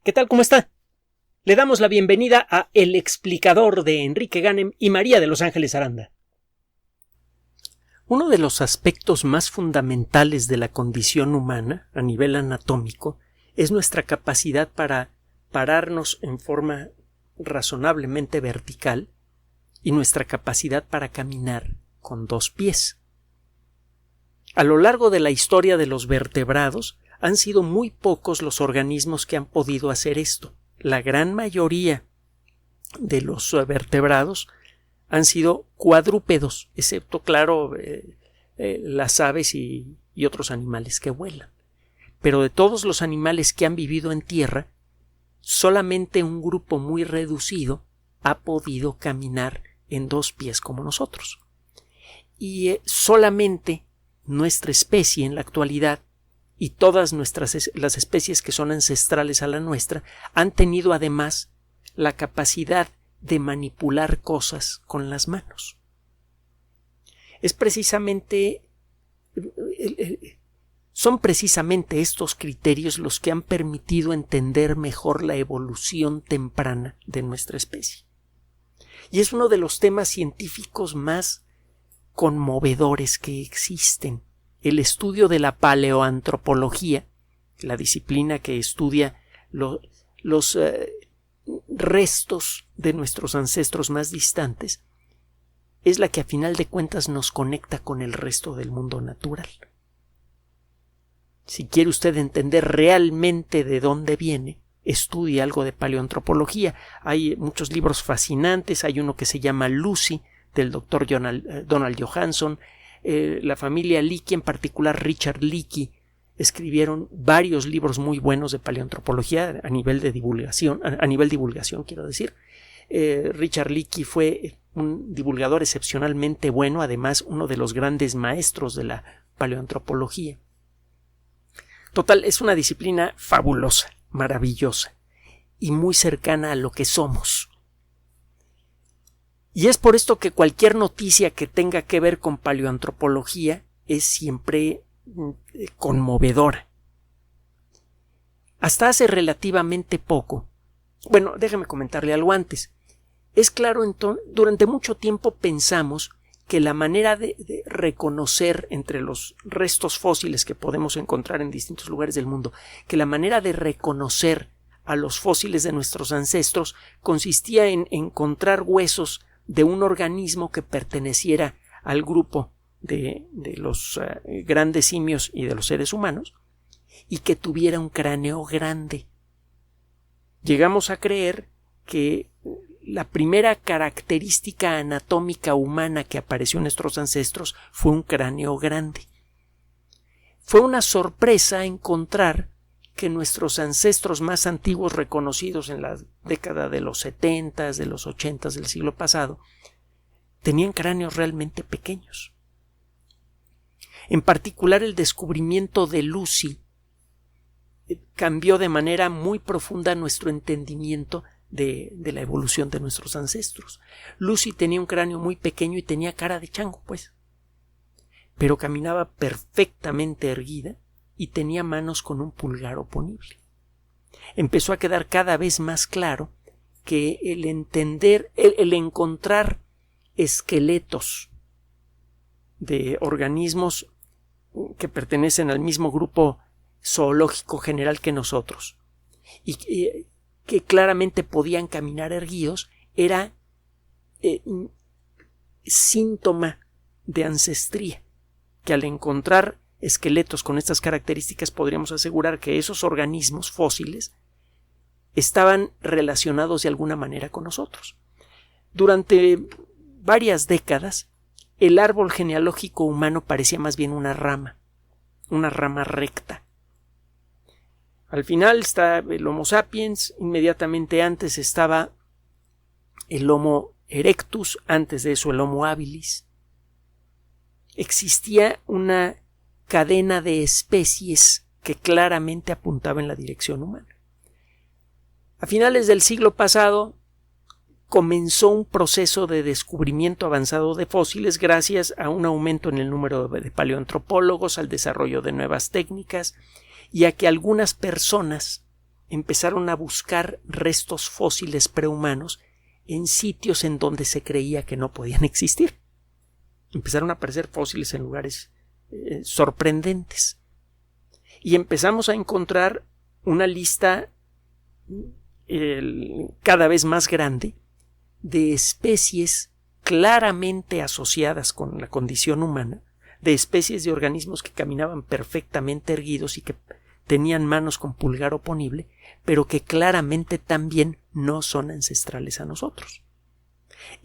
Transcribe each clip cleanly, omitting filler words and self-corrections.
¿Qué tal? ¿Cómo está? Le damos la bienvenida a El Explicador de Enrique Ganem y María de Los Ángeles Aranda. Uno de los aspectos más fundamentales de la condición humana a nivel anatómico es nuestra capacidad para pararnos en forma razonablemente vertical y nuestra capacidad para caminar con dos pies. A lo largo de la historia de los vertebrados han sido muy pocos los organismos que han podido hacer esto. La gran mayoría de los vertebrados han sido cuadrúpedos, excepto, claro, las aves y otros animales que vuelan. Pero de todos los animales que han vivido en tierra, solamente un grupo muy reducido ha podido caminar en dos pies como nosotros. Y solamente nuestra especie en la actualidad y todas las especies que son ancestrales a la nuestra han tenido además la capacidad de manipular cosas con las manos. Son precisamente estos criterios los que han permitido entender mejor la evolución temprana de nuestra especie. Y es uno de los temas científicos más conmovedores que existen. El estudio de la paleoantropología, la disciplina que estudia los restos de nuestros ancestros más distantes, es la que a final de cuentas nos conecta con el resto del mundo natural. Si quiere usted entender realmente de dónde viene, estudie algo de paleoantropología. Hay muchos libros fascinantes, hay uno que se llama Lucy, del doctor Donald Johanson. La familia Leakey, en particular Richard Leakey, escribieron varios libros muy buenos de paleoantropología a nivel de divulgación, quiero decir. Richard Leakey fue un divulgador excepcionalmente bueno, además uno de los grandes maestros de la paleoantropología. Total, es una disciplina fabulosa, maravillosa y muy cercana a lo que somos. Y es por esto que cualquier noticia que tenga que ver con paleoantropología es siempre conmovedora. Hasta hace relativamente poco, bueno, déjeme comentarle algo antes. Es claro, durante mucho tiempo pensamos que la manera de reconocer entre los restos fósiles que podemos encontrar en distintos lugares del mundo, que la manera de reconocer a los fósiles de nuestros ancestros consistía en encontrar huesos de un organismo que perteneciera al grupo de los grandes simios y de los seres humanos y que tuviera un cráneo grande. Llegamos a creer que la primera característica anatómica humana que apareció en nuestros ancestros fue un cráneo grande. Fue una sorpresa encontrar que nuestros ancestros más antiguos reconocidos en la década de los 70, de los 80 del siglo pasado, tenían cráneos realmente pequeños. En particular, el descubrimiento de Lucy cambió de manera muy profunda nuestro entendimiento de la evolución de nuestros ancestros. Lucy tenía un cráneo muy pequeño y tenía cara de chango, pues, pero caminaba perfectamente erguida y tenía manos con un pulgar oponible. Empezó a quedar cada vez más claro que el encontrar esqueletos de organismos que pertenecen al mismo grupo zoológico general que nosotros y que claramente podían caminar erguidos era síntoma de ancestría, que al encontrar esqueletos con estas características podríamos asegurar que esos organismos fósiles estaban relacionados de alguna manera con nosotros. Durante varias décadas, el árbol genealógico humano parecía más bien una rama recta. Al final está el Homo sapiens, inmediatamente antes estaba el Homo erectus, antes de eso el Homo habilis. Existía una cadena de especies que claramente apuntaba en la dirección humana. A finales del siglo pasado comenzó un proceso de descubrimiento avanzado de fósiles gracias a un aumento en el número de paleoantropólogos, al desarrollo de nuevas técnicas y a que algunas personas empezaron a buscar restos fósiles prehumanos en sitios en donde se creía que no podían existir. Empezaron a aparecer fósiles en lugares sorprendentes. Y empezamos a encontrar una lista cada vez más grande de especies claramente asociadas con la condición humana, de especies de organismos que caminaban perfectamente erguidos y que tenían manos con pulgar oponible, pero que claramente también no son ancestrales a nosotros.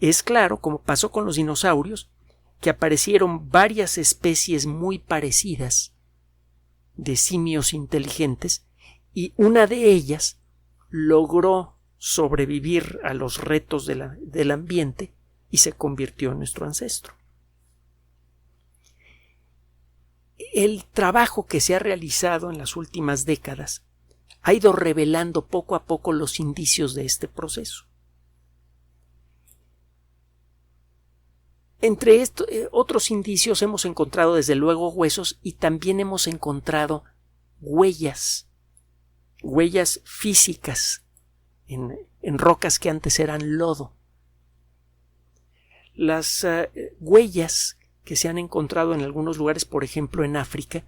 Es claro, como pasó con los dinosaurios, que aparecieron varias especies muy parecidas de simios inteligentes y una de ellas logró sobrevivir a los retos del ambiente y se convirtió en nuestro ancestro. El trabajo que se ha realizado en las últimas décadas ha ido revelando poco a poco los indicios de este proceso. Entre otros indicios hemos encontrado desde luego huesos y también hemos encontrado huellas físicas en rocas que antes eran lodo. Las huellas que se han encontrado en algunos lugares, por ejemplo en África,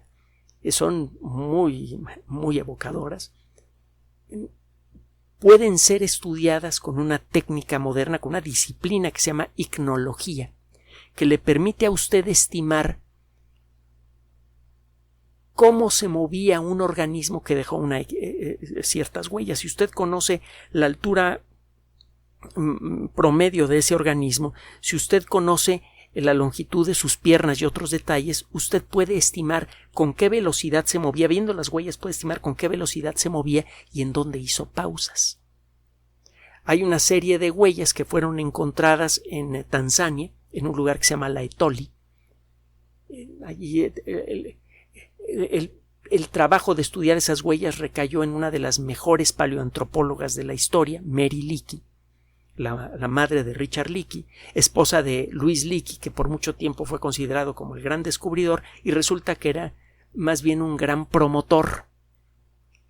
son muy, muy evocadoras. Pueden ser estudiadas con una técnica moderna, con una disciplina que se llama icnología, que le permite a usted estimar cómo se movía un organismo que dejó ciertas huellas. Si usted conoce la altura promedio de ese organismo, si usted conoce la longitud de sus piernas y otros detalles, usted puede estimar con qué velocidad se movía. Viendo las huellas puede estimar con qué velocidad se movía y en dónde hizo pausas. Hay una serie de huellas que fueron encontradas en Tanzania, en un lugar que se llama La Etoli. Allí el trabajo de estudiar esas huellas recayó en una de las mejores paleoantropólogas de la historia, Mary Leakey, la madre de Richard Leakey, esposa de Louis Leakey, que por mucho tiempo fue considerado como el gran descubridor, y resulta que era más bien un gran promotor.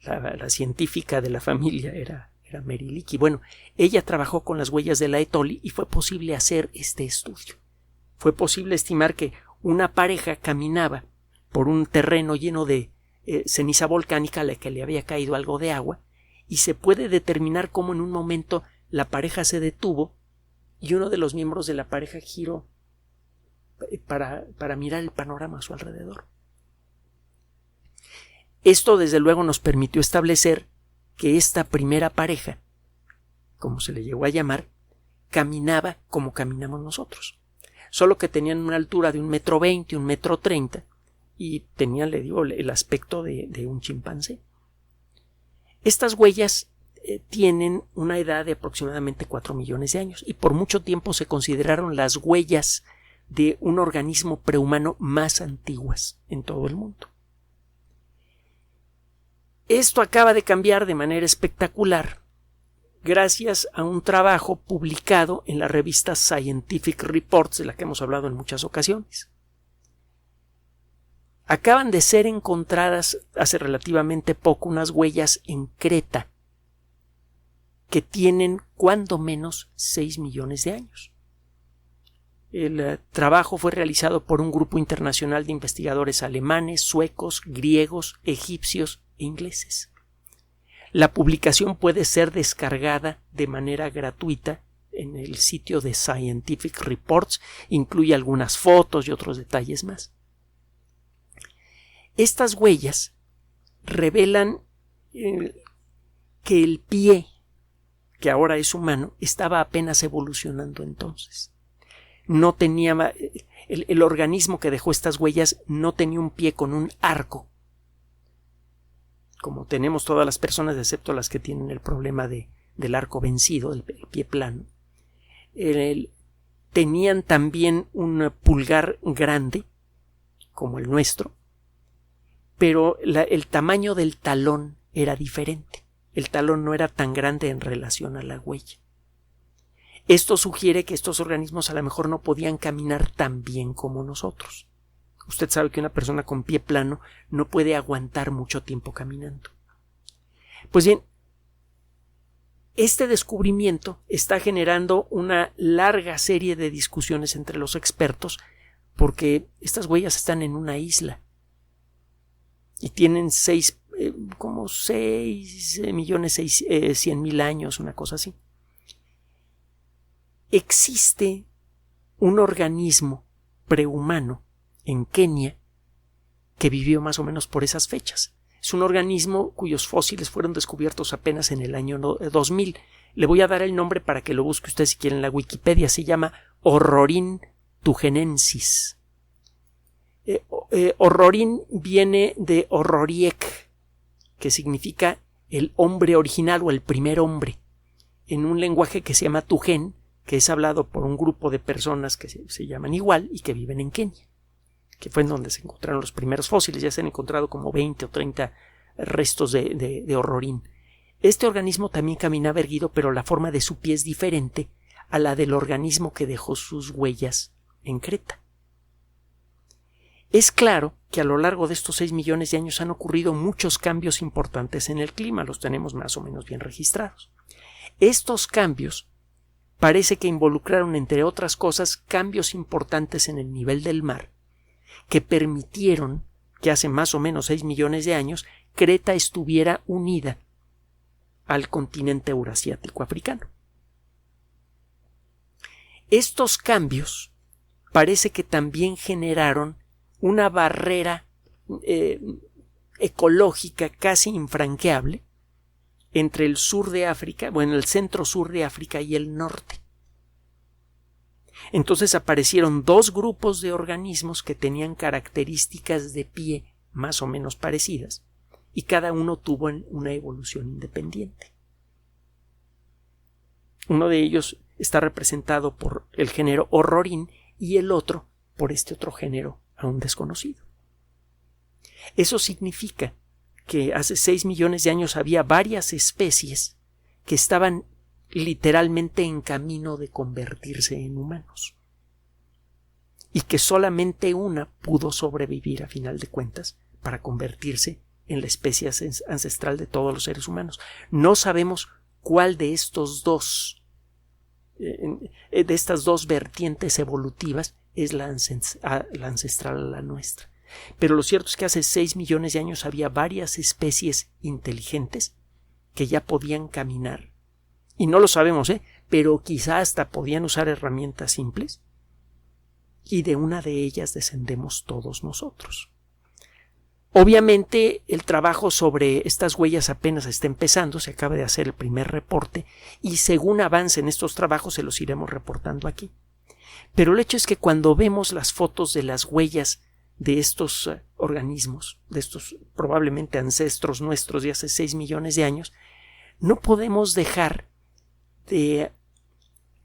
La científica de la familia era Mary Leakey. Bueno, ella trabajó con las huellas de La Etoli y fue posible hacer este estudio. Fue posible estimar que una pareja caminaba por un terreno lleno de ceniza volcánica a la que le había caído algo de agua, y se puede determinar cómo en un momento la pareja se detuvo y uno de los miembros de la pareja giró para mirar el panorama a su alrededor. Esto desde luego nos permitió establecer que esta primera pareja, como se le llegó a llamar, caminaba como caminamos nosotros, solo que tenían una altura de 1,20 m, 1,30 m y tenían, le digo, el aspecto de un chimpancé. Estas huellas tienen una edad de aproximadamente 4 millones de años y por mucho tiempo se consideraron las huellas de un organismo prehumano más antiguas en todo el mundo. Esto acaba de cambiar de manera espectacular gracias a un trabajo publicado en la revista Scientific Reports, de la que hemos hablado en muchas ocasiones. Acaban de ser encontradas hace relativamente poco unas huellas en Creta que tienen cuando menos 6 millones de años. El trabajo fue realizado por un grupo internacional de investigadores alemanes, suecos, griegos, egipcios e ingleses. La publicación puede ser descargada de manera gratuita en el sitio de Scientific Reports, incluye algunas fotos y otros detalles más. Estas huellas revelan que el pie, que ahora es humano, estaba apenas evolucionando entonces. No tenía el organismo que dejó estas huellas no tenía un pie con un arco, como tenemos todas las personas excepto las que tienen el problema del arco vencido, el pie plano. Tenían también un pulgar grande, como el nuestro, pero el tamaño del talón era diferente. El talón no era tan grande en relación a la huella. Esto sugiere que estos organismos a lo mejor no podían caminar tan bien como nosotros. Usted sabe que una persona con pie plano no puede aguantar mucho tiempo caminando. Pues bien, Este descubrimiento está generando una larga serie de discusiones entre los expertos porque estas huellas están en una isla y tienen 6.100.000 años, una cosa así. Existe un organismo prehumano en Kenia que vivió más o menos por esas fechas. Es un organismo cuyos fósiles fueron descubiertos apenas en el año 2000. Le voy a dar el nombre para que lo busque usted si quiere en la Wikipedia. Se llama Horrorin tugenensis. Horrorin viene de Horroriek, que significa el hombre original o el primer hombre, en un lenguaje que se llama Tugen, que es hablado por un grupo de personas que se llaman igual y que viven en Kenia, que fue en donde se encontraron los primeros fósiles. Ya se han encontrado como 20 o 30 restos de Horrorin. Este organismo también caminaba erguido, pero la forma de su pie es diferente a la del organismo que dejó sus huellas en Creta. Es claro que a lo largo de estos 6 millones de años han ocurrido muchos cambios importantes en el clima, los tenemos más o menos bien registrados. Estos cambios parece que involucraron, entre otras cosas, cambios importantes en el nivel del mar, que permitieron que hace más o menos 6 millones de años Creta estuviera unida al continente eurasiático africano. Estos cambios parece que también generaron una barrera ecológica casi infranqueable entre el sur de África, el centro sur de África y el norte. Entonces aparecieron dos grupos de organismos que tenían características de pie más o menos parecidas y cada uno tuvo una evolución independiente. Uno de ellos está representado por el género Horrorin y el otro por este otro género aún desconocido. Eso significa que hace 6 millones de años había varias especies que estaban literalmente en camino de convertirse en humanos y que solamente una pudo sobrevivir a final de cuentas para convertirse en la especie ancestral de todos los seres humanos. No sabemos cuál de estos dos de estas dos vertientes evolutivas es la ancestral a la nuestra. Pero lo cierto es que hace 6 millones de años había varias especies inteligentes que ya podían caminar. Y no lo sabemos, pero quizá hasta podían usar herramientas simples. Y de una de ellas descendemos todos nosotros. Obviamente el trabajo sobre estas huellas apenas está empezando, se acaba de hacer el primer reporte y según avancen estos trabajos se los iremos reportando aquí. Pero el hecho es que cuando vemos las fotos de las huellas de estos organismos, de estos probablemente ancestros nuestros de hace 6 millones de años, no podemos dejar de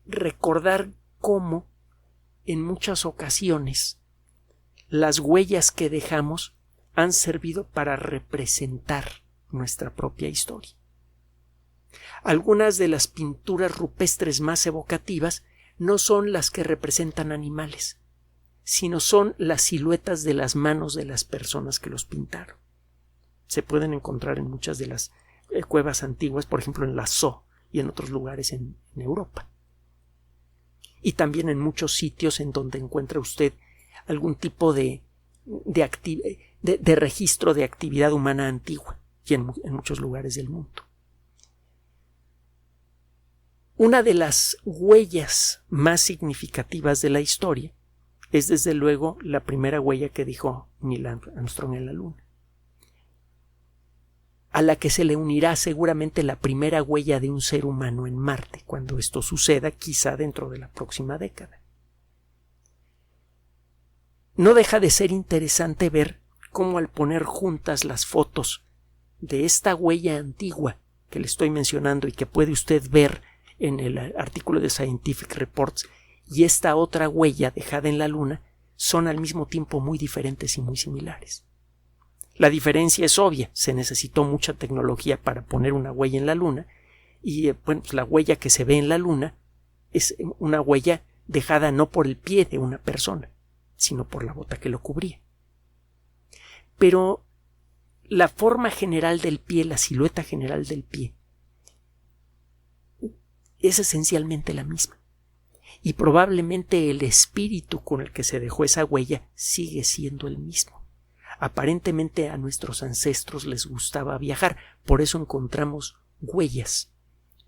recordar cómo en muchas ocasiones las huellas que dejamos han servido para representar nuestra propia historia. Algunas de las pinturas rupestres más evocativas no son las que representan animales, sino son las siluetas de las manos de las personas que los pintaron. Se pueden encontrar en muchas de las cuevas antiguas, por ejemplo en Lascaux y en otros lugares en Europa. Y también en muchos sitios en donde encuentra usted algún tipo de registro de actividad humana antigua y en muchos lugares del mundo. Una de las huellas más significativas de la historia es desde luego la primera huella que dejó Neil Armstrong en la Luna, a la que se le unirá seguramente la primera huella de un ser humano en Marte, cuando esto suceda quizá dentro de la próxima década. No deja de ser interesante ver cómo al poner juntas las fotos de esta huella antigua que le estoy mencionando y que puede usted ver en el artículo de Scientific Reports y esta otra huella dejada en la Luna, son al mismo tiempo muy diferentes y muy similares. La diferencia es obvia, se necesitó mucha tecnología para poner una huella en la Luna y pues la huella que se ve en la Luna es una huella dejada no por el pie de una persona, sino por la bota que lo cubría. Pero la forma general del pie, la silueta general del pie, es esencialmente la misma. Y probablemente el espíritu con el que se dejó esa huella sigue siendo el mismo. Aparentemente a nuestros ancestros les gustaba viajar, por eso encontramos huellas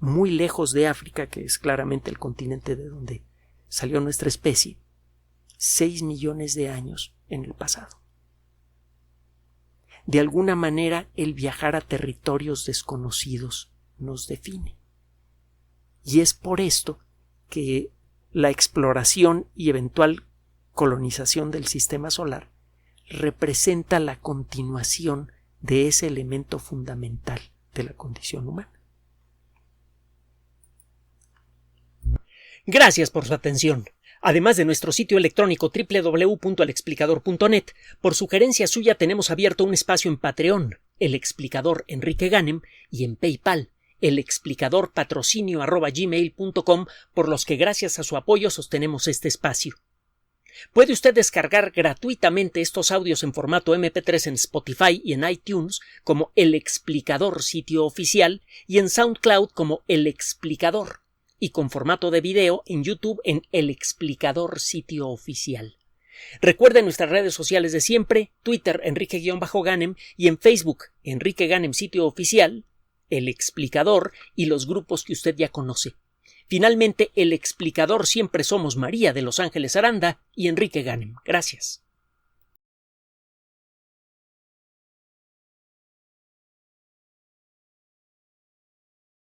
muy lejos de África, que es claramente el continente de donde salió nuestra especie, 6 millones de años en el pasado. De alguna manera, el viajar a territorios desconocidos nos define. Y es por esto que la exploración y eventual colonización del sistema solar representa la continuación de ese elemento fundamental de la condición humana. Gracias por su atención. Además de nuestro sitio electrónico www.alexplicador.net, por sugerencia suya tenemos abierto un espacio en Patreon, El Explicador Enrique Ganem, y en PayPal, elexplicadorpatrocinio@gmail.com, por los que gracias a su apoyo sostenemos este espacio. Puede usted descargar gratuitamente estos audios en formato MP3 en Spotify y en iTunes como El Explicador sitio oficial y en SoundCloud como El Explicador, y con formato de video en YouTube en El Explicador sitio oficial. Recuerde nuestras redes sociales de siempre, Twitter Enrique-Ganem y en Facebook Enrique Ganem sitio oficial, El Explicador y los grupos que usted ya conoce. Finalmente, El Explicador siempre somos María de Los Ángeles Aranda y Enrique Ganem. Gracias.